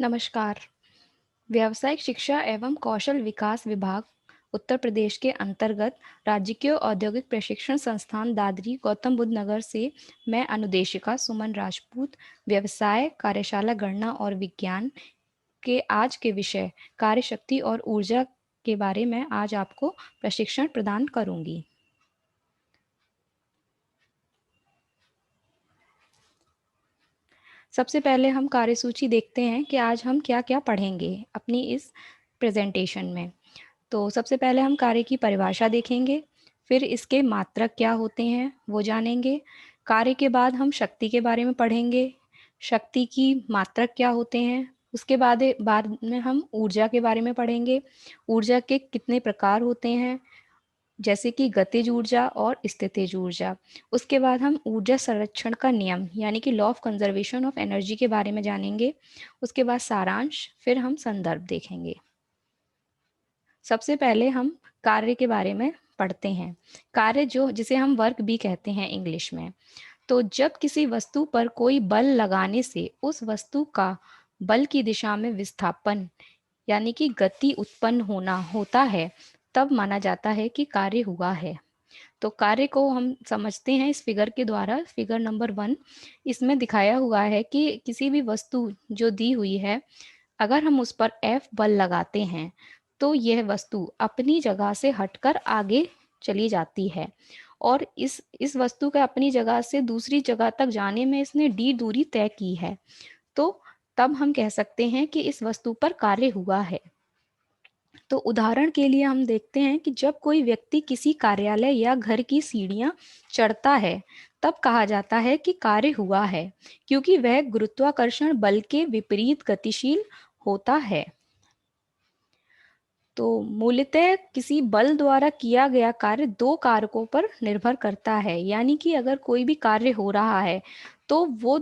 नमस्कार। व्यावसायिक शिक्षा एवं कौशल विकास विभाग उत्तर प्रदेश के अंतर्गत राजकीय औद्योगिक प्रशिक्षण संस्थान दादरी गौतम बुद्ध नगर से मैं अनुदेशिका सुमन राजपूत व्यवसाय कार्यशाला गणना और विज्ञान के आज के विषय कार्यशक्ति और ऊर्जा के बारे में आज आपको प्रशिक्षण प्रदान करूंगी। सबसे पहले हम कार्यसूची देखते हैं कि आज हम क्या-क्या पढ़ेंगे अपनी इस प्रेजेंटेशन में। तो सबसे पहले हम कार्य की परिभाषा देखेंगे, फिर इसके मात्रक क्या होते हैं वो जानेंगे। कार्य के बाद हम शक्ति के बारे में पढ़ेंगे, शक्ति की मात्रक क्या होते हैं। उसके बाद में हम ऊर्जा के बारे में पढ़ेंगे, ऊर्जा के कितने प्रकार होते हैं, जैसे कि गतिज ऊर्जा और स्थितिज ऊर्जा। उसके बाद हम ऊर्जा संरक्षण का नियम यानी कि law of conservation of energy के बारे में जानेंगे। उसके बाद सारांश, फिर हम संदर्भ देखेंगे। सबसे पहले हम कार्य के बारे में पढ़ते हैं। कार्य जिसे हम वर्क भी कहते हैं इंग्लिश में। तो जब किसी वस्तु पर कोई बल लगाने से उस वस्तु का बल की दिशा में विस्थापन यानी कि गति उत्पन्न होता है, तब माना जाता है कि कार्य हुआ है। तो कार्य को हम समझते हैं इस फिगर के द्वारा। फिगर नंबर 1 इसमें दिखाया हुआ है कि किसी भी वस्तु जो दी हुई है, अगर हम उस पर F बल लगाते हैं तो यह वस्तु अपनी जगह से हटकर आगे चली जाती है और इस वस्तु का अपनी जगह से दूसरी जगह तक जाने में इसने d दूरी तय की है। तो तब हम कह सकते हैं कि इस वस्तु पर कार्य हुआ है। तो उदाहरण के लिए हम देखते हैं कि जब कोई व्यक्ति किसी कार्यालय या घर की सीढ़ियां चढ़ता है, तब कहा जाता है कि कार्य हुआ है, क्योंकि वह गुरुत्वाकर्षण बल के विपरीत गतिशील होता है। तो मूलतः किसी बल द्वारा किया गया कार्य दो कारकों पर निर्भर करता है, यानी कि अगर कोई भी कार्य हो रहा है तो वो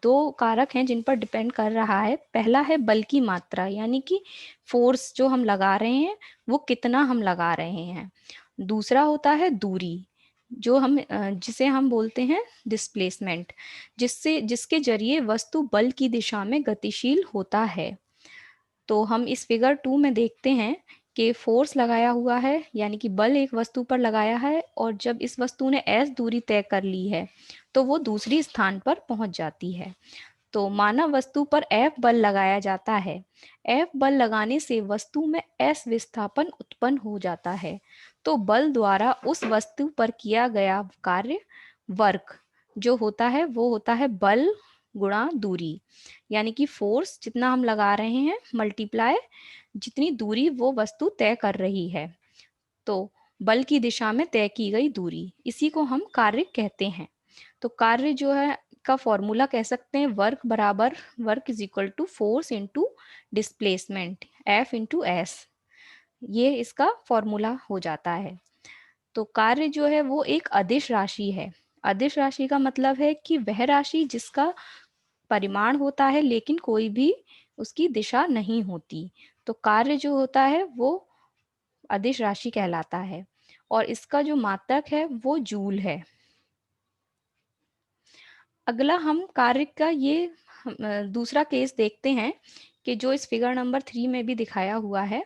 दो कारक हैं जिन पर डिपेंड कर रहा है। पहला है बल की मात्रा, यानी कि फोर्स जो हम लगा रहे हैं वो कितना हम लगा रहे हैं। दूसरा होता है दूरी, जिसे हम बोलते हैं डिस्प्लेसमेंट, जिसके जरिए वस्तु बल की दिशा में गतिशील होता है। तो हम इस फिगर 2 में देखते हैं कि फोर्स लगाया हुआ है, यानी कि बल एक वस्तु पर लगाया है, और जब इस वस्तु ने s दूरी तय कर ली है तो वो दूसरी स्थान पर पहुंच जाती है। तो मानव वस्तु पर F बल लगाया जाता है। F बल लगाने से वस्तु में S विस्थापन उत्पन्न हो जाता है। तो बल द्वारा उस वस्तु पर किया गया कार्य वर्क जो होता है वो होता है बल गुणा दूरी, यानी कि फोर्स जितना हम लगा रहे हैं मल्टीप्लाई जितनी दूरी वो वस्तु तय कर रही है। तो बल की दिशा में तय की गई दूरी, इसी को हम कार्य कहते हैं। तो कार्य जो है का फॉर्मूला कह सकते हैं work is equal to force into displacement F into S, ये इसका फॉर्मूला हो जाता है। तो कार्य जो है वो एक अदिश राशि है। अदिश राशि का मतलब है कि वह राशि जिसका परिमाण होता है लेकिन कोई भी उसकी दिशा नहीं होती। तो कार्य जो होता है वो अदिश राशि कहलाता है और इसका जो मात्रक है वो जूल है। अगला हम कार्य का दूसरा केस देखते हैं कि जो इस फिगर नंबर 3 में भी दिखाया हुआ है।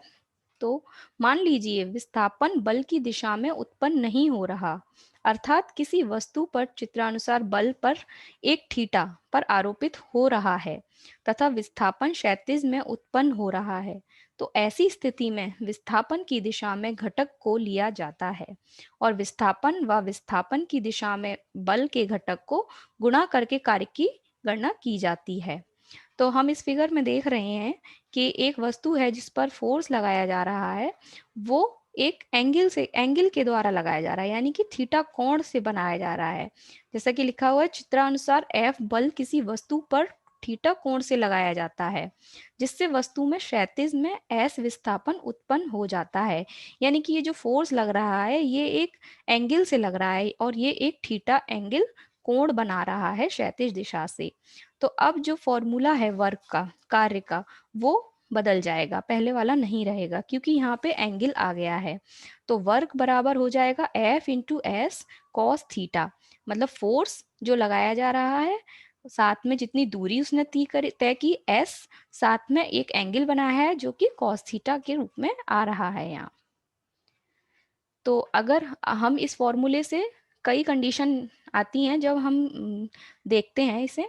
तो मान लीजिए विस्थापन बल की दिशा में उत्पन्न नहीं हो रहा, अर्थात किसी वस्तु पर चित्रानुसार बल पर एक थीटा पर आरोपित हो रहा है तथा विस्थापन क्षैतिज में उत्पन्न हो रहा है। तो ऐसी स्थिति में विस्थापन की दिशा में घटक को लिया जाता है और विस्थापन व विस्थापन की दिशा में बल के घटक को गुणा करके कार्य की गणना की जाती है। तो हम इस फिगर में देख रहे हैं कि एक वस्तु है जिस पर फोर्स लगाया जा रहा है, वो एक एंगल के द्वारा लगाया जा रहा है, यानी कि थीटा कोण से बनाया जा रहा है। जैसा कि लिखा हुआ है चित्रानुसार F बल किसी वस्तु पर थीटा कोण से लगाया जाता है, जिससे वस्तु में क्षैतिज में S विस्थापन उत्पन्न हो जाता है। यानी कि ये जो फोर्स लग रहा है ये एक एंगल से लग रहा है और ये एक थीटा एंगल कोण बना रहा है क्षैतिज दिशा से। तो अब जो फॉर्मूला है वर्क का, कार्य का, वो बदल जाएगा, पहले वाला नहीं रहेगा क्योंकि यहाँ पे एंगल आ गया है। तो वर्क बराबर हो जाएगा F into S cos theta, मतलब फोर्स जो लगाया जा रहा है साथ में जितनी दूरी उसने तय की s, साथ में एक एंगल बनाया है जो कि cos थीटा के रूप में आ रहा है यहाँ। तो अगर हम इस फॉर्मूले से कई कंडीशन आती हैं जब हम देखते हैं इसे,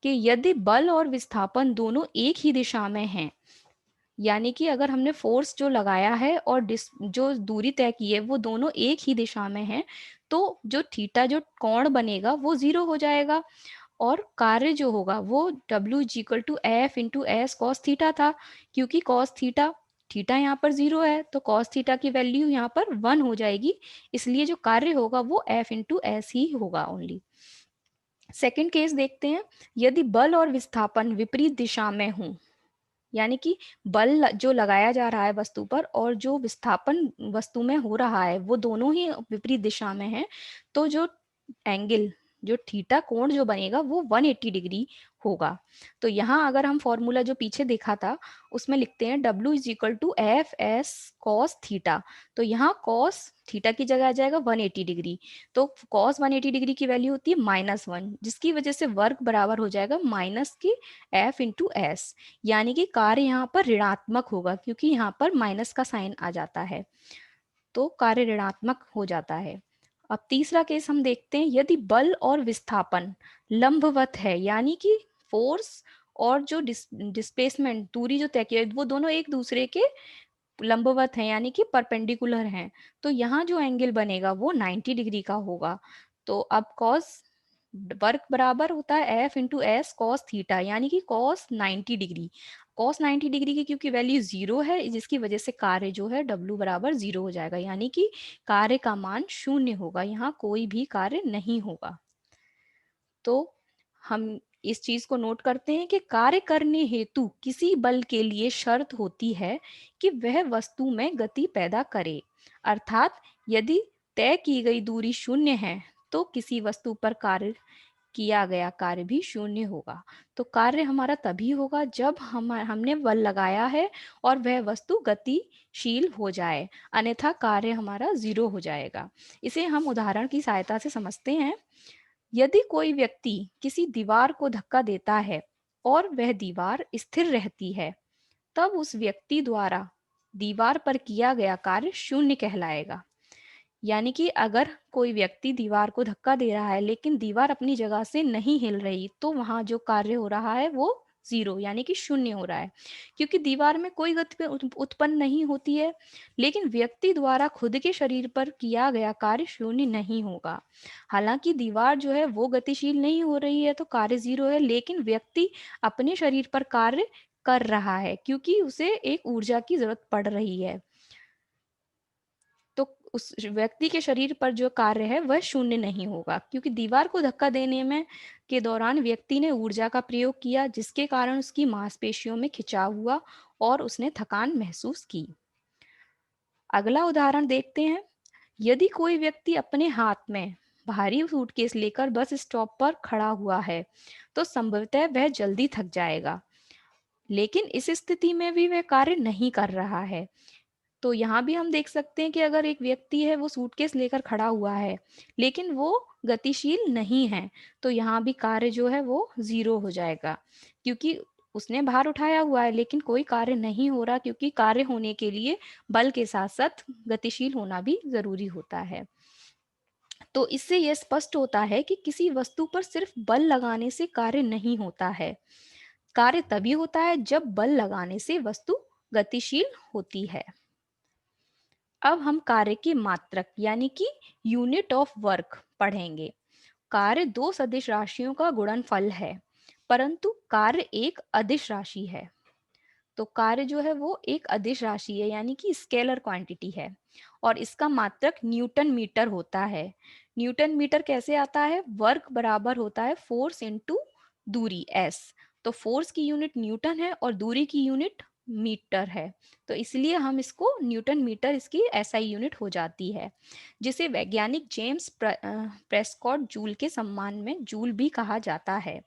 कि यदि बल और विस्थापन दोनों एक ही दिशा में हैं, यानी कि अगर हमने फोर्स जो लगाया है और जो दूरी तय की है वो दोनों एक ही दिशा में हैं, तो जो थीटा जो कोण बनेगा वो 0 हो जाएगा और कार्य जो होगा वो W is equal to F into S cos theta था, क्योंकि कॉस थीटा थीटा यहाँ पर 0 है तो कॉस थीटा की वैल्यू यहाँ पर 1 हो जाएगी, इसलिए जो कार्य होगा वो एफ इंटू एस ही होगा ओनली। सेकेंड केस देखते हैं, यदि बल और विस्थापन विपरीत दिशा में हों, यानी कि बल जो लगाया जा रहा है वस्तु पर और जो विस्थापन वस्तु में हो रहा है वो दोनों ही विपरीत दिशा में है, तो जो एंगल जो थीटा कोण जो बनेगा वो 180 डिग्री होगा। तो यहाँ अगर हम फॉर्मूला जो पीछे देखा था उसमें लिखते हैं W is equal to F S cos theta, तो यहाँ कॉस थीटा की जगह आ जाएगा 180 डिग्री, तो कॉस 180 डिग्री की वैल्यू होती है -1, जिसकी वजह से वर्क बराबर हो जाएगा माइनस की एफ इंटू एस, यानी कि कार्य यहाँ पर ऋणात्मक होगा क्योंकि यहाँ पर माइनस का साइन आ जाता है, तो कार्य ऋणात्मक हो जाता है। अब तीसरा केस हम देखते हैं, यदि बल और विस्थापन लंबवत है, यानी कि फोर्स और जो डिस्प्लेसमेंट दूरी जो तय की है वो दोनों एक दूसरे के लंबवत हैं, यानी कि परपेंडिकुलर हैं, तो यहाँ जो एंगल बनेगा वो 90 डिग्री का होगा। तो अब कॉस वर्क बराबर होता है F into S cos theta, यानी कि कॉस 90 डिग्री, कॉस 90 डिग्री की क्योंकि वैल्यू 0 है जिसकी वजह से कार्य जो है W बराबर 0 हो जाएगा, यानी कि कार्य का मान 0 होगा, यहाँ कोई भी कार्य नहीं होगा। तो हम इस चीज को नोट करते हैं कि कार्य करने हेतु किसी बल के लिए शर्त होती है कि वह वस्तु में गति पैदा करे, अर्थात यदि तय की गई दूरी 0 है तो किसी वस्तु पर कार्य किया गया कार्य भी 0 होगा। तो कार्य हमारा तभी होगा जब हमने बल लगाया है और वह वस्तु गतिशील हो जाए, अन्यथा कार्य हमारा 0 हो जाएगा। इसे हम उदाहरण की सहायता से समझते हैं। यदि कोई व्यक्ति किसी दीवार को धक्का देता है और वह दीवार स्थिर रहती है, तब उस व्यक्ति द्वारा दीवार पर किया गया कार्य 0 कहलाएगा। यानी कि अगर कोई व्यक्ति दीवार को धक्का दे रहा है लेकिन दीवार अपनी जगह से नहीं हिल रही, तो वहां जो कार्य हो रहा है वो 0 यानी कि 0 हो रहा है, क्योंकि दीवार में कोई गति उत्पन्न नहीं होती है, लेकिन व्यक्ति द्वारा खुद के शरीर पर किया गया कार्य 0 नहीं होगा। हालांकि दीवार जो है वो गतिशील नहीं हो रही है तो कार्य 0 है, लेकिन व्यक्ति अपने शरीर पर कार्य कर रहा है क्योंकि उसे एक ऊर्जा की जरूरत पड़ रही है, तो उस व्यक्ति के शरीर पर जो कार्य है वह 0 नहीं होगा, क्योंकि दीवार को धक्का देने में के दौरान व्यक्ति ने ऊर्जा का प्रयोग किया जिसके कारण उसकी मांसपेशियों में खिंचाव हुआ और उसने थकान महसूस की। अगला उदाहरण देखते हैं, यदि कोई व्यक्ति अपने हाथ में भारी सूटकेस लेकर बस स्टॉप पर खड़ा हुआ है तो संभवतः वह जल्दी थक जाएगा, लेकिन इस स्थिति में भी वह कार्य नहीं कर रहा है। तो यहाँ भी हम देख सकते हैं कि अगर एक व्यक्ति है वो सूटकेस लेकर खड़ा हुआ है लेकिन वो गतिशील नहीं है, तो यहाँ भी कार्य जो है वो 0 हो जाएगा, क्योंकि उसने भार उठाया हुआ है लेकिन कोई कार्य नहीं हो रहा, क्योंकि कार्य होने के लिए बल के साथ साथ गतिशील होना भी जरूरी होता है। तो इससे यह स्पष्ट होता है कि किसी वस्तु पर सिर्फ बल लगाने से कार्य नहीं होता है, कार्य तभी होता है जब बल लगाने से वस्तु गतिशील होती है। अब हम कार्य की मात्रक यानी कि यूनिट ऑफ वर्क पढ़ेंगे। कार्य दो सदिश राशियों का गुणनफल है, परंतु कार्य एक अदिश राशि है। तो कार्य जो है वो एक अदिश राशि है यानी कि स्केलर क्वांटिटी है और इसका मात्रक न्यूटन मीटर होता है। न्यूटन मीटर कैसे आता है, वर्क बराबर होता है फोर्स इनटू दूरी एस, तो फोर्स की यूनिट न्यूटन है और दूरी की यूनिट मीटर है, तो इसलिए हम इसको न्यूटन मीटर इसकी एसआई यूनिट हो जाती है, जिसे वैज्ञानिक जेम्स प्रेस्कॉट जूल के सम्मान में जूल भी कहा जाता है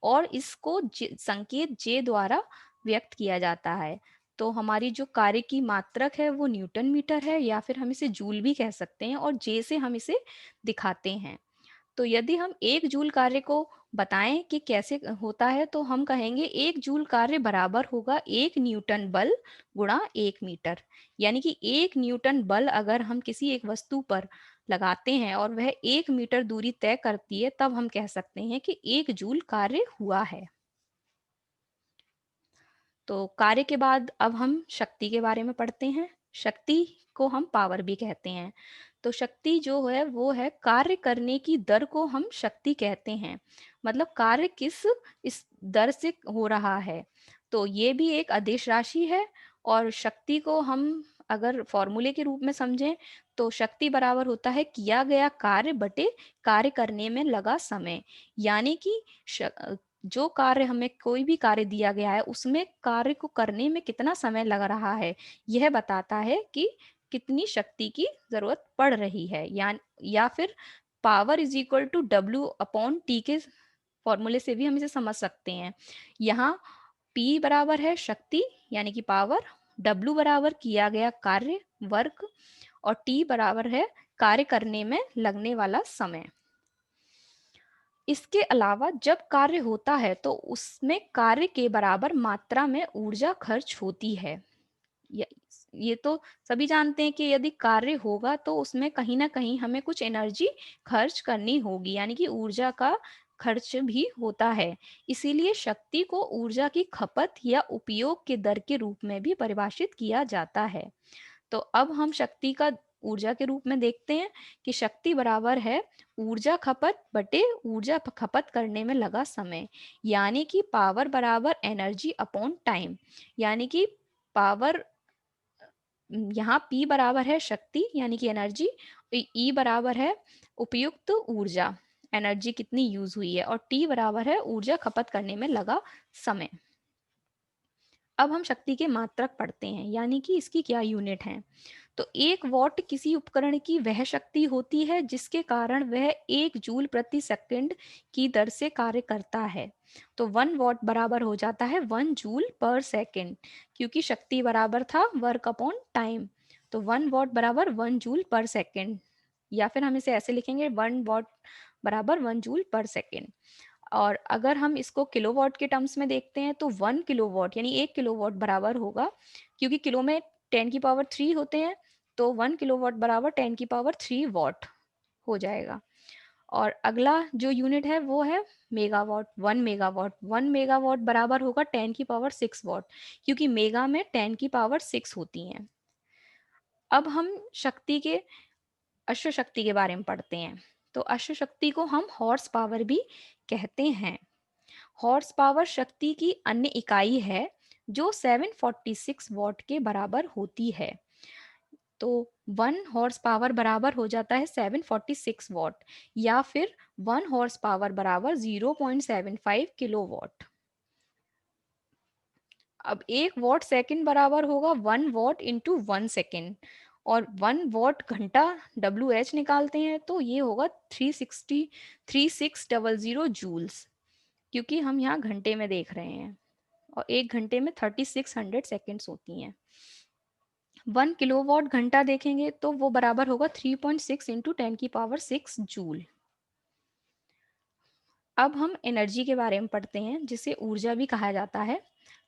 और इसको संकेत जे द्वारा व्यक्त किया जाता है। तो हमारी जो कार्य की मात्रक है वो न्यूटन मीटर है या फिर हम इसे जूल भी कह सकते हैं और जे से हम इसे दिखाते हैं। तो यदि हम 1 जूल कार्य को बताएं कि कैसे होता है, तो हम कहेंगे 1 जूल कार्य बराबर होगा 1 न्यूटन बल गुणा 1 मीटर। यानी कि 1 न्यूटन बल अगर हम किसी एक वस्तु पर लगाते हैं और वह 1 मीटर दूरी तय करती है, तब हम कह सकते हैं कि 1 जूल कार्य हुआ है। तो कार्य के बाद अब हम शक्ति के बारे में पढ़ते हैं। शक्ति को हम पावर भी कहते हैं। तो शक्ति जो है वो है कार्य करने की दर को हम शक्ति कहते हैं। मतलब कार्य किस इस दर से हो रहा है। तो ये भी एक अदिश राशि है। और शक्ति को हम अगर फॉर्मूले के रूप में समझें तो शक्ति बराबर होता है किया गया कार्य बटे कार्य करने में लगा समय। यानी कि जो कार्य हमें कोई भी कार्य दिया गया है उसमें कार्य को करने में कितना समय लग रहा है, यह बताता है कि कितनी शक्ति की जरूरत पड़ रही है। या फिर power is equal to W upon T के फॉर्मूले से भी हम इसे समझ सकते हैं। यहाँ P बराबर है शक्ति यानी कि पावर, W बराबर किया गया कार्य वर्क, और T बराबर है कार्य करने में लगने वाला समय। इसके अलावा जब कार्य होता है तो उसमें कार्य के बराबर मात्रा में ऊर्जा खर्च होती है। ये ये तो सभी जानते हैं कि यदि कार्य होगा तो उसमें कहीं ना कहीं हमें कुछ एनर्जी खर्च करनी होगी, यानी कि ऊर्जा का खर्च भी होता है। इसीलिए शक्ति को ऊर्जा की खपत या उपयोग के दर के रूप में भी परिभाषित किया जाता है। तो अब हम शक्ति का ऊर्जा के रूप में देखते हैं कि शक्ति बराबर है ऊर्जा खपत बटे ऊर्जा खपत करने में लगा समय। यानी कि पावर बराबर एनर्जी अपॉन टाइम। यानी कि पावर, यहाँ P बराबर है शक्ति यानी कि एनर्जी, E बराबर है उपयुक्त ऊर्जा, एनर्जी कितनी यूज हुई है, और T बराबर है ऊर्जा खपत करने में लगा समय। अब हम शक्ति के मात्रक पढ़ते हैं, यानी कि इसकी क्या यूनिट है। तो 1 वॉट किसी उपकरण की वह शक्ति होती है जिसके कारण वह 1 जूल प्रति सेकंड की दर से कार्य करता है। तो 1 वॉट बराबर हो जाता है 1 जूल पर सेकंड, क्योंकि शक्ति बराबर था वर्क अपॉन टाइम। तो 1 वॉट बराबर 1 जूल पर सेकंड, या फिर हम इसे ऐसे लिखेंगे 1 वॉट बराबर 1 जूल पर सेकंड। और अगर हम इसको किलोवाट के टर्म्स में देखते हैं तो 1 किलोवाट यानी 1 किलोवाट बराबर होगा, क्योंकि किलो में 10 की पावर 3 होते हैं, तो 1 किलोवाट बराबर 10 की पावर 3 वॉट हो जाएगा। और अगला जो यूनिट है वो है मेगावाट। 1 मेगावाट, 1 मेगावाट बराबर होगा 10 की पावर 6 वॉट, क्योंकि मेगा में 10 की पावर 6 होती हैं। अब हम शक्ति के अश्व शक्ति के बारे में पढ़ते हैं। तो अश्व शक्ति को हम हॉर्स पावर भी कहते हैं। हॉर्स पावर शक्ति की अन्य इकाई है जो 746 वॉट के बराबर होती है। तो 1 हॉर्स पावर बराबर हो जाता है 746 वॉट, या फिर 1 हॉर्स पावर बराबर 0.75 किलोवाट। अब 1 वॉट सेकंड बराबर होगा 1 वॉट इंटू 1 सेकेंड, और 1 वॉट घंटा WH निकालते हैं तो ये होगा 3600 जूल्स, क्योंकि हम यहाँ घंटे में देख रहे हैं और 1 घंटे में 3600 सेकेंड्स होती हैं। 1 किलोवाट घंटा देखेंगे तो वो बराबर होगा 3.6 इंटू 10 की पावर 6 जूल। अब हम एनर्जी के बारे में पढ़ते हैं, जिसे ऊर्जा भी कहा जाता है।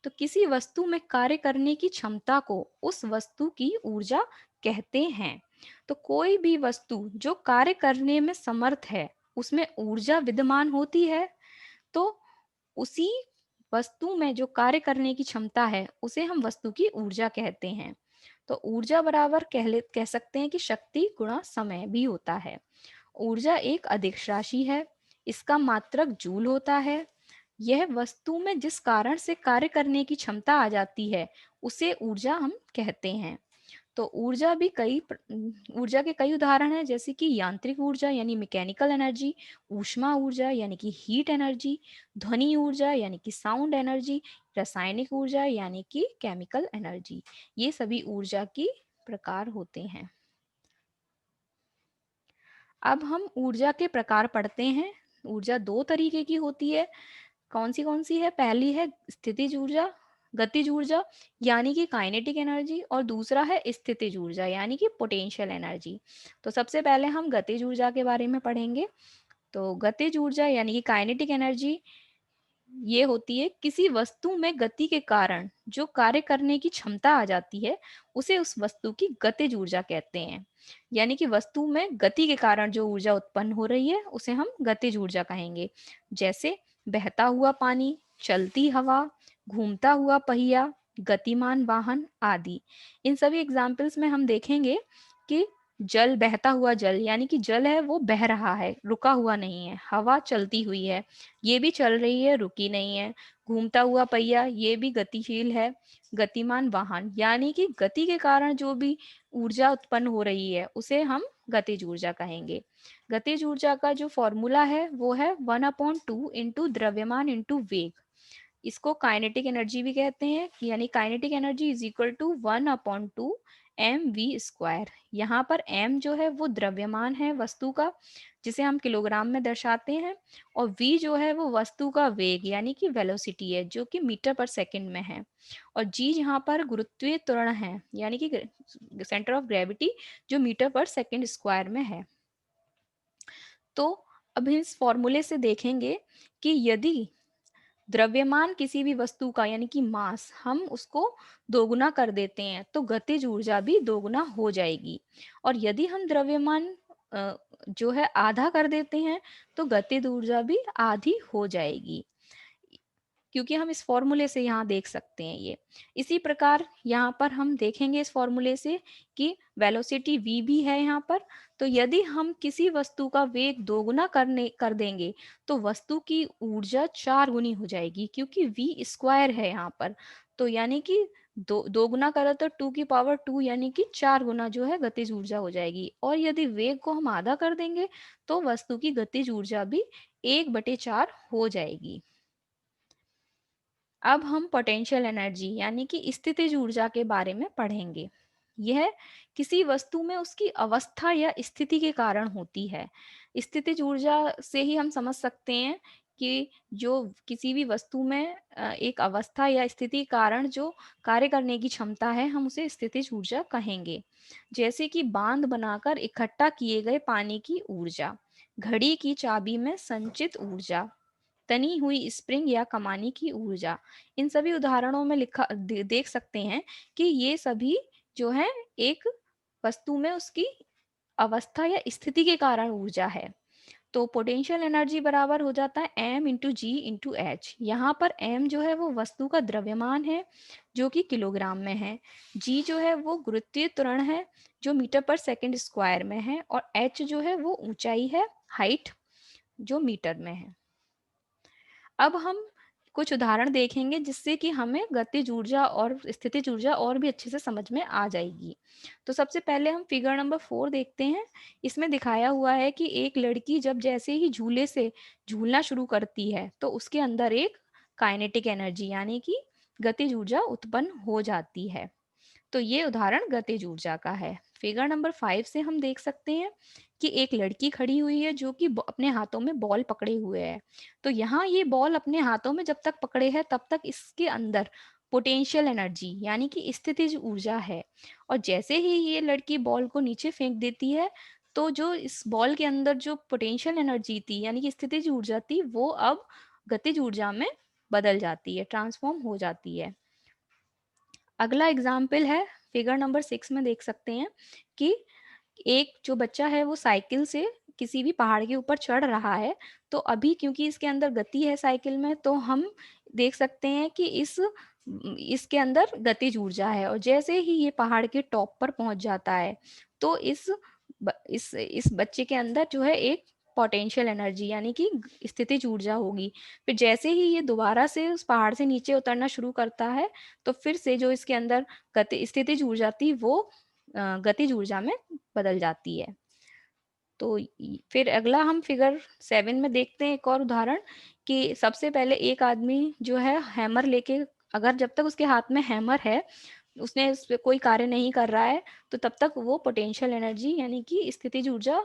तो किसी वस्तु में कार्य करने की क्षमता को उस वस्तु की ऊर्जा कहते हैं। तो कोई भी वस्तु जो कार्य करने में समर्थ है उसमें ऊर्जा विद्यमान होती है। तो उसी वस्तु में जो कार्य करने की क्षमता है उसे हम वस्तु की ऊर्जा कहते हैं। तो ऊर्जा बराबर कह सकते हैं कि शक्ति गुणा समय भी होता है। ऊर्जा एक अदिश राशि है, इसका मात्रक जूल होता है। यह वस्तु में जिस कारण से कार्य करने की क्षमता आ जाती है उसे ऊर्जा हम कहते हैं। तो ऊर्जा के कई उदाहरण हैं, जैसे कि यांत्रिक ऊर्जा यानी मैकेनिकल एनर्जी, ऊष्मा ऊर्जा यानी कि हीट एनर्जी, ध्वनि ऊर्जा यानी कि साउंड एनर्जी, रासायनिक ऊर्जा यानी कि केमिकल एनर्जी। ये सभी ऊर्जा की प्रकार होते हैं। अब हम ऊर्जा के प्रकार पढ़ते हैं। ऊर्जा 2 तरीके की होती है। कौन सी है? पहली है स्थितिज ऊर्जा, गतिज ऊर्जा यानी कि काइनेटिक एनर्जी, और दूसरा है स्थितिज ऊर्जा यानी कि पोटेंशियल एनर्जी। तो सबसे पहले हम गतिज ऊर्जा के बारे में पढ़ेंगे। तो गतिज ऊर्जा यानी कि काइनेटिक एनर्जी ये होती है किसी वस्तु में गति के कारण जो कार्य करने की क्षमता आ जाती है, उसे उस वस्तु की गतिज ऊर्जा कहते हैं। यानी कि वस्तु में गति के कारण जो ऊर्जा उत्पन्न हो रही है उसे हम गतिज ऊर्जा कहेंगे। जैसे बहता हुआ पानी, चलती हवा, घूमता हुआ पहिया, गतिमान वाहन आदि। इन सभी एग्जाम्पल्स में हम देखेंगे कि जल, बहता हुआ जल यानी कि जल है वो बह रहा है, रुका हुआ नहीं है। हवा चलती हुई है, ये भी चल रही है, रुकी नहीं है। घूमता हुआ पहिया, ये भी गतिशील है। गतिमान वाहन यानी कि गति के कारण जो भी ऊर्जा उत्पन्न हो रही है उसे हम गतिज ऊर्जा कहेंगे। गतिज ऊर्जा का जो फॉर्मूला है वो है 1/2 इंटू द्रव्यमान इंटू वेग। इसको काइनेटिक एनर्जी भी कहते हैं, यानी kinetic energy is equal to 1/2 mv²। यहाँ पर m जो है वो द्रव्यमान है वस्तु का, जिसे हम किलोग्राम में दर्शाते हैं, और v जो है वो वस्तु का वेग यानी कि वेलोसिटी है, जो कि मीटर पर सेकंड में है। और g यहाँ पर गुरुत्वीय त्वरण है, यानी कि सेंटर ऑफ ग्रेविटी, जो मीटर पर सेकंड स्क्वायर में है। तो अब इस फॉर्मूले से देखेंगे कि यदि द्रव्यमान किसी भी वस्तु का यानी कि मास हम उसको दोगुना कर देते हैं तो गतिज ऊर्जा भी दोगुना हो जाएगी। और यदि हम द्रव्यमान जो है आधा कर देते हैं तो गतिज ऊर्जा भी आधी हो जाएगी, क्योंकि हम इस फॉर्मूले से यहाँ देख सकते हैं ये। इसी प्रकार यहाँ पर हम देखेंगे इस फॉर्मूले से कि वेलोसिटी v भी है यहाँ पर। तो यदि हम किसी वस्तु का वेग दोगुना कर देंगे तो वस्तु की ऊर्जा 4 गुनी हो जाएगी, क्योंकि v² है यहाँ पर। तो यानी कि दोगुना करें तो 2 की पावर 2 यानी कि 4 गुना जो है गतिज ऊर्जा हो जाएगी। और यदि वेग को हम आधा कर देंगे तो वस्तु की गतिज ऊर्जा भी 1/4 हो जाएगी। अब हम पोटेंशियल एनर्जी यानी कि स्थितिज ऊर्जा के बारे में पढ़ेंगे। यह किसी वस्तु में उसकी अवस्था या स्थिति के कारण होती है। स्थितिज ऊर्जा से ही हम समझ सकते हैं कि जो किसी भी वस्तु में एक अवस्था या स्थिति कारण जो कार्य करने की क्षमता है, हम उसे स्थितिज ऊर्जा कहेंगे। जैसे कि बांध बनाकर इकट्ठा किए गए पानी की ऊर्जा, घड़ी की चाबी में संचित ऊर्जा, तनी हुई स्प्रिंग या कमानी की ऊर्जा। इन सभी उदाहरणों में देख सकते हैं कि ये सभी जो है एक वस्तु में उसकी अवस्था या स्थिति के कारण ऊर्जा है। तो पोटेंशियल एनर्जी बराबर हो जाता है m इंटू जी इंटू एच। यहाँ पर m जो है वो वस्तु का द्रव्यमान है जो कि किलोग्राम में है, g जो है वो गुरुत्वीय त्वरण है जो मीटर पर सेकंड स्क्वायर में है, और h जो है वो ऊंचाई है, हाइट, जो मीटर में है। अब हम कुछ उदाहरण देखेंगे जिससे कि हमें गतिज ऊर्जा और स्थितिज ऊर्जा और भी अच्छे से समझ में आ जाएगी। तो सबसे पहले हम फिगर नंबर 4 देखते हैं। इसमें दिखाया हुआ है कि एक लड़की जब जैसे ही झूले से झूलना शुरू करती है तो उसके अंदर एक काइनेटिक एनर्जी यानी कि गतिज ऊर्जा उत्पन्न हो जाती है। तो ये उदाहरण गतिज ऊर्जा का है। फिगर नंबर 5 से हम देख सकते हैं कि एक लड़की खड़ी हुई है जो कि अपने हाथों में बॉल पकड़े हुए है। तो यहाँ ये बॉल अपने हाथों में जब तक पकड़े है तब तक इसके अंदर पोटेंशियल एनर्जी यानी कि स्थितिज ऊर्जा है। और जैसे ही ये लड़की बॉल को नीचे फेंक देती है तो जो इस बॉल के अंदर जो पोटेंशियल एनर्जी थी यानी कि स्थितिज ऊर्जा थी वो अब गतिज ऊर्जा में बदल जाती है, ट्रांसफॉर्म हो जाती है। अगला एग्जाम्पल है, फिगर नंबर 6 में देख सकते हैं कि एक जो बच्चा है वो साइकिल से किसी भी पहाड़ के ऊपर चढ़ रहा है। तो अभी क्योंकि इसके अंदर गति है साइकिल में, तो हम देख सकते हैं कि इसके अंदर गतिज ऊर्जा है, और जैसे ही ये पहाड़ के टॉप पर पहुंच जाता है तो इस बच्चे के अंदर जो है एक पोटेंशियल एनर्जी यानी कि स्थितिज ऊर्जा होगी। फिर जैसे ही ये दोबारा से उस पहाड़ से नीचे उतरना शुरू करता है तो फिर से जो इसके अंदर गति स्थितिज ऊर्जा थी वो गतिज ऊर्जा में बदल जाती है। तो फिर अगला हम फिगर 7 में देखते हैं एक और उदाहरण कि सबसे पहले एक आदमी जो है हैमर लेके, अगर जब तक उसके हाथ में हैमर है, उसने उस पे कोई कार्य नहीं कर रहा है, तो तब तक वो पोटेंशियल एनर्जी यानी कि स्थितिज ऊर्जा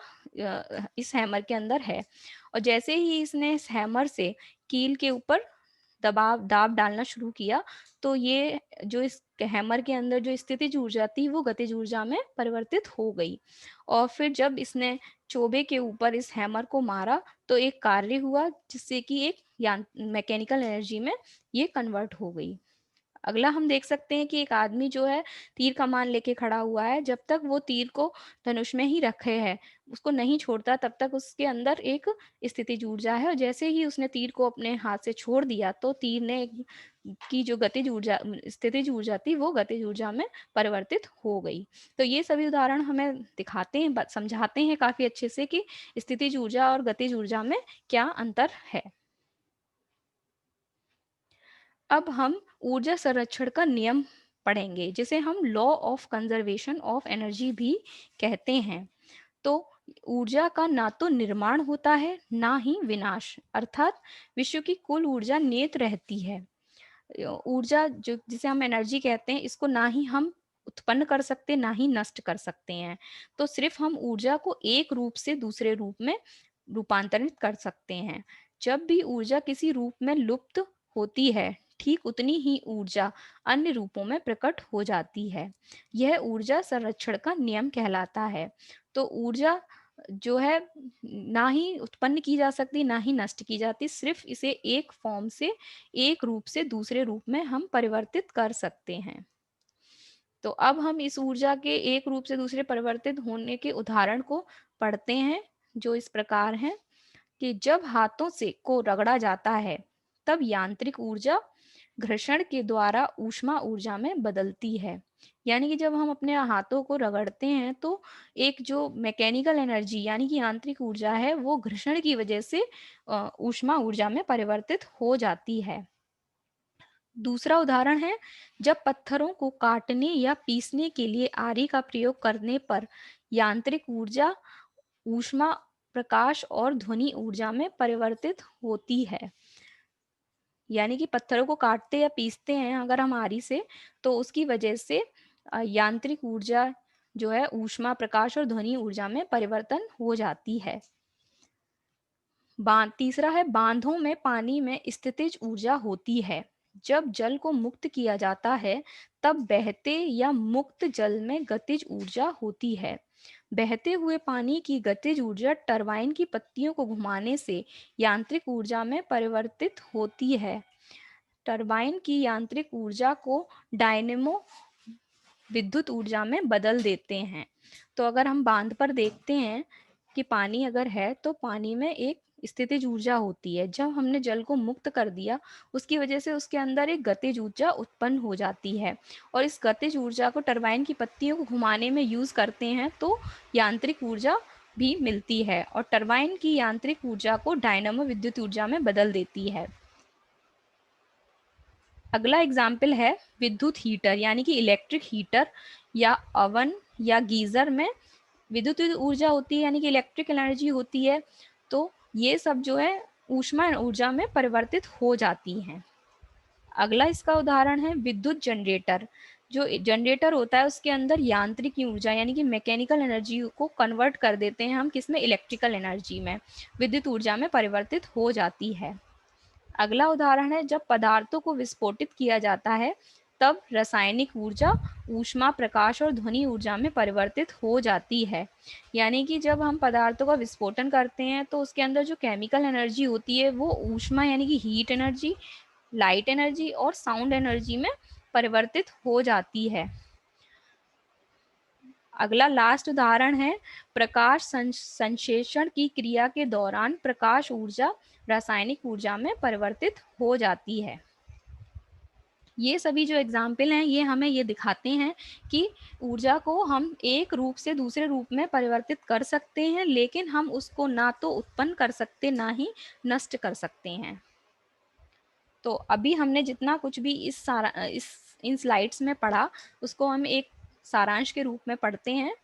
इस हैमर के अंदर है। और जैसे ही इसने इस हैमर से कील के ऊपर दाब डालना शुरू किया, तो ये जो इस हैमर के अंदर जो स्थितिज ऊर्जा थी वो गतिज ऊर्जा में परिवर्तित हो गई। और फिर जब इसने चोभे के ऊपर इस हैमर को मारा तो एक कार्य हुआ जिससे कि एक मैकेनिकल एनर्जी में ये कन्वर्ट हो गई। अगला हम देख सकते हैं कि एक आदमी जो है तीर कमान लेके खड़ा हुआ है। जब तक वो तीर को धनुष में ही रखे है, उसको नहीं छोड़ता, तब तक उसके अंदर एक स्थितिज ऊर्जा है। और जैसे ही उसने तीर को अपने हाथ से छोड़ दिया तो तीर ने की जो गतिज ऊर्जा स्थितिज ऊर्जा थी वो गतिज ऊर्जा में परिवर्तित हो गई। तो ये सभी उदाहरण हमें दिखाते हैं, समझाते हैं काफी अच्छे से कि स्थितिज ऊर्जा और गतिज ऊर्जा में क्या अंतर है। अब हम ऊर्जा संरक्षण का नियम पढ़ेंगे, जिसे हम law of conservation of energy भी कहते हैं। तो ऊर्जा का ना तो निर्माण होता है ना ही विनाश, अर्थात विश्व की कुल ऊर्जा नियत रहती है। ऊर्जा जो जिसे हम एनर्जी कहते हैं, इसको ना ही हम उत्पन्न कर सकते ना ही नष्ट कर सकते हैं। तो सिर्फ हम ऊर्जा को एक रूप से दूसरे रूप में रूपांतरित कर सकते हैं। जब भी ऊर्जा किसी रूप में लुप्त होती है, ठीक उतनी ही ऊर्जा अन्य रूपों में प्रकट हो जाती है। यह ऊर्जा संरक्षण का नियम कहलाता है। तो ऊर्जा जो है ना ही उत्पन्न की जा सकती ना ही नष्ट की जाती, सिर्फ इसे एक फॉर्म से एक रूप से दूसरे रूप में हम परिवर्तित कर सकते हैं। तो अब हम इस ऊर्जा के एक रूप से दूसरे परिवर्तित होने के उदाहरण को पढ़ते हैं, जो इस प्रकार हैं कि जब हाथों से को रगड़ा जाता है, तब यांत्रिक ऊर्जा घर्षण के द्वारा ऊष्मा ऊर्जा में बदलती है। यानी कि जब हम अपने हाथों को रगड़ते हैं तो एक जो मैकेनिकल एनर्जी यानी कि यांत्रिक ऊर्जा है वो घर्षण की वजह से ऊष्मा ऊर्जा में परिवर्तित हो जाती है। दूसरा उदाहरण है, जब पत्थरों को काटने या पीसने के लिए आरी का प्रयोग करने पर यांत्रिक ऊर्जा ऊष्मा, प्रकाश और ध्वनि ऊर्जा में परिवर्तित होती है। यानी कि पत्थरों को काटते या पीसते हैं अगर हम आरी से, तो उसकी वजह से यांत्रिक ऊर्जा जो है ऊष्मा, प्रकाश और ध्वनि ऊर्जा में परिवर्तन हो जाती है। तीसरा है, बांधों में पानी में स्थितिज ऊर्जा होती है। जब जल को मुक्त किया जाता है, तब बहते या मुक्त जल में गतिज ऊर्जा होती है। बहते हुए पानी की गतिज ऊर्जा टरबाइन की पत्तियों को घुमाने से यांत्रिक ऊर्जा में परिवर्तित होती है। टरबाइन की यांत्रिक ऊर्जा को डायनेमो विद्युत ऊर्जा में बदल देते हैं। तो अगर हम बांध पर देखते हैं कि पानी अगर है तो पानी में एक स्थितिज ऊर्जा होती है। जब हमने जल को मुक्त कर दिया, उसकी वजह से उसके अंदर एक गतिज ऊर्जा उत्पन्न हो जाती है और इस गतिज ऊर्जा को टरबाइन की पत्तियों को घुमाने में यूज करते हैं तो यांत्रिक ऊर्जा भी मिलती है और टरबाइन की यांत्रिक ऊर्जा को डायनामो विद्युत ऊर्जा में बदल देती है। अगला एग्जाम्पल है विद्युत हीटर यानी कि इलेक्ट्रिक हीटर या अवन या गीजर में विद्युत ऊर्जा होती है यानी कि इलेक्ट्रिक एनर्जी होती है। तो ये सब जो है ऊष्मा ऊर्जा में परिवर्तित हो जाती हैं। अगला इसका उदाहरण है विद्युत जनरेटर। जो जनरेटर होता है उसके अंदर यांत्रिक ऊर्जा यानी कि मैकेनिकल एनर्जी को कन्वर्ट कर देते हैं हम किसमें, इलेक्ट्रिकल एनर्जी में, विद्युत ऊर्जा में परिवर्तित हो जाती है। अगला उदाहरण है, जब पदार्थों को विस्फोटित किया जाता है तब रासायनिक ऊर्जा ऊष्मा, प्रकाश और ध्वनि ऊर्जा में परिवर्तित हो जाती है। यानी कि जब हम पदार्थों का विस्फोटन करते हैं तो उसके अंदर जो केमिकल एनर्जी होती है वो ऊष्मा यानी कि हीट एनर्जी, लाइट एनर्जी और साउंड एनर्जी में परिवर्तित हो जाती है। अगला लास्ट उदाहरण है, प्रकाश संश्लेषण की क्रिया के दौरान प्रकाश ऊर्जा रासायनिक ऊर्जा में परिवर्तित हो जाती है। ये सभी जो एग्जाम्पल हैं ये हमें ये दिखाते हैं कि ऊर्जा को हम एक रूप से दूसरे रूप में परिवर्तित कर सकते हैं, लेकिन हम उसको ना तो उत्पन्न कर सकते ना ही नष्ट कर सकते हैं। तो अभी हमने जितना कुछ भी इस इन स्लाइड्स में पढ़ा उसको हम एक सारांश के रूप में पढ़ते हैं।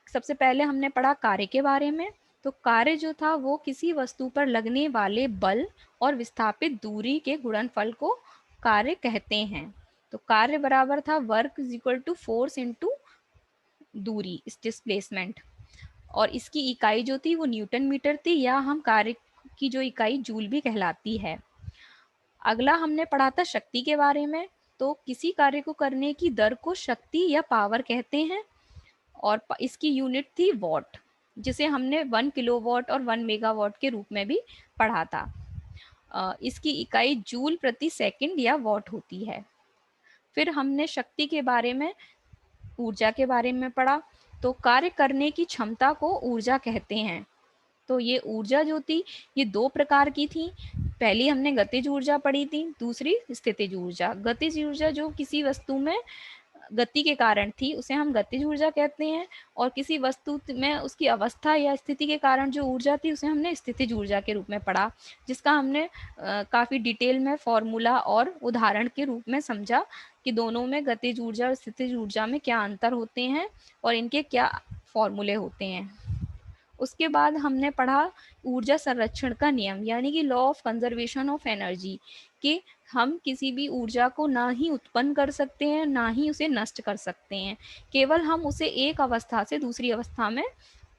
सबसे पहले हमने पढ़ा कार्य के बारे में। तो कार्य जो था वो किसी वस्तु पर लगने वाले बल और विस्थापित दूरी के गुणनफल को कार्य कहते हैं। तो कार्य बराबर था work is equal to force into दूरी, इस डिस्प्लेसमेंट, और इसकी इकाई जो थी वो न्यूटन मीटर थी, या हम कार्य की जो इकाई जूल भी कहलाती है। अगला हमने पढ़ा था शक्ति के बारे में। तो किसी कार्य को करने की दर को शक्ति या पावर कहते हैं, और इसकी यूनिट थी वॉट, जिसे हमने 1 किलोवाट और 1 मेगावाट के रूप में भी पढ़ा था। इसकी इकाई जूल प्रति सेकंड या वॉट होती है। फिर हमने शक्ति के बारे में, ऊर्जा के बारे में पढ़ा। तो कार्य करने की क्षमता को ऊर्जा कहते हैं। तो ये ऊर्जा जो थी, ये 2 प्रकार की थी। पहली हमने गतिज ऊर्जा पढ़ी थी, दूसरी स्थितिज ऊर्जा। गतिज ऊर्जा जो किसी वस्तु में गति के कारण थी, उसे हम गतिज ऊर्जा कहते हैं, और किसी वस्तु में उसकी अवस्था या स्थिति के कारण जो ऊर्जा थी, उसे हमने स्थितिज ऊर्जा के रूप में पढ़ा, जिसका हमने काफ़ी डिटेल में फॉर्मूला और उदाहरण के रूप में समझा कि दोनों में गतिज ऊर्जा और स्थितिज ऊर्जा में क्या अंतर होते हैं और इनके क्या फॉर्मूले होते हैं। उसके बाद हमने पढ़ा ऊर्जा संरक्षण का नियम, यानी कि law of conservation of energy, कि हम किसी भी ऊर्जा को ना ही उत्पन्न कर सकते हैं, ना ही उसे नष्ट कर सकते हैं। केवल हम उसे एक अवस्था से दूसरी अवस्था में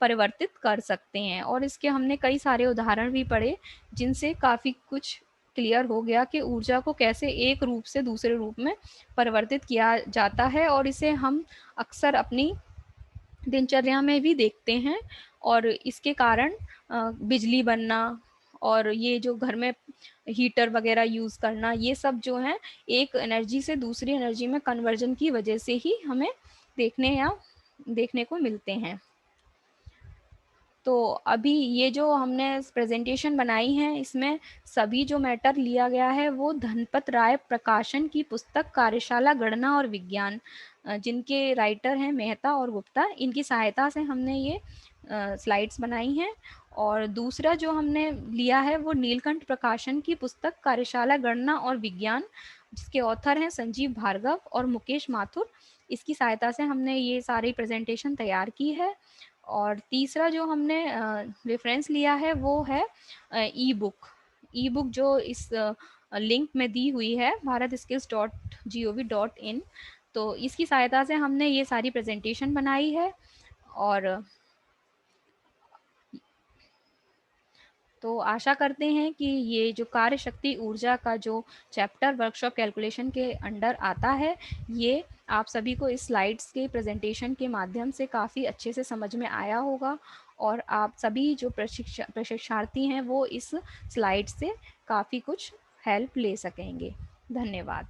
परिवर्तित कर सकते हैं। और इसके हमने कई सारे उदाहरण भी पढ़े, जिनसे काफ़ी कुछ क्लियर हो गया कि ऊर्जा को कैसे एक रूप से दूसरे रूप में परिवर्तित किया जाता है, और इसे हम अक्सर अपनी दिनचर्या में भी देखते हैं। और इसके कारण बिजली बनना और ये जो घर में हीटर वगैरह यूज़ करना, ये सब जो है एक एनर्जी से दूसरी एनर्जी में कन्वर्जन की वजह से ही हमें देखने को मिलते हैं। तो अभी ये जो हमने प्रेजेंटेशन बनाई है, इसमें सभी जो मैटर लिया गया है वो धनपत राय प्रकाशन की पुस्तक कार्यशाला गणना और विज्ञान, जिनके राइटर हैं मेहता और गुप्ता, इनकी सहायता से हमने ये स्लाइड्स बनाई हैं। और दूसरा जो हमने लिया है वो नीलकंठ प्रकाशन की पुस्तक कार्यशाला गणना और विज्ञान, जिसके ऑथर हैं संजीव भार्गव और मुकेश माथुर। इसकी सहायता से हमने ये सारी प्रेजेंटेशन तैयार की है। और तीसरा जो हमने रेफरेंस लिया है वो है ई बुक। ई बुक जो इस लिंक में दी हुई है, bharatskills.gov.in। तो इसकी सहायता से हमने ये सारी प्रेजेंटेशन बनाई है। और तो आशा करते हैं कि ये जो कार्य शक्ति ऊर्जा का जो चैप्टर वर्कशॉप कैलकुलेशन के अंडर आता है, ये आप सभी को इस स्लाइड्स के प्रेजेंटेशन के माध्यम से काफ़ी अच्छे से समझ में आया होगा, और आप सभी जो प्रशिक्षार्थी हैं वो इस स्लाइड से काफ़ी कुछ हेल्प ले सकेंगे। धन्यवाद।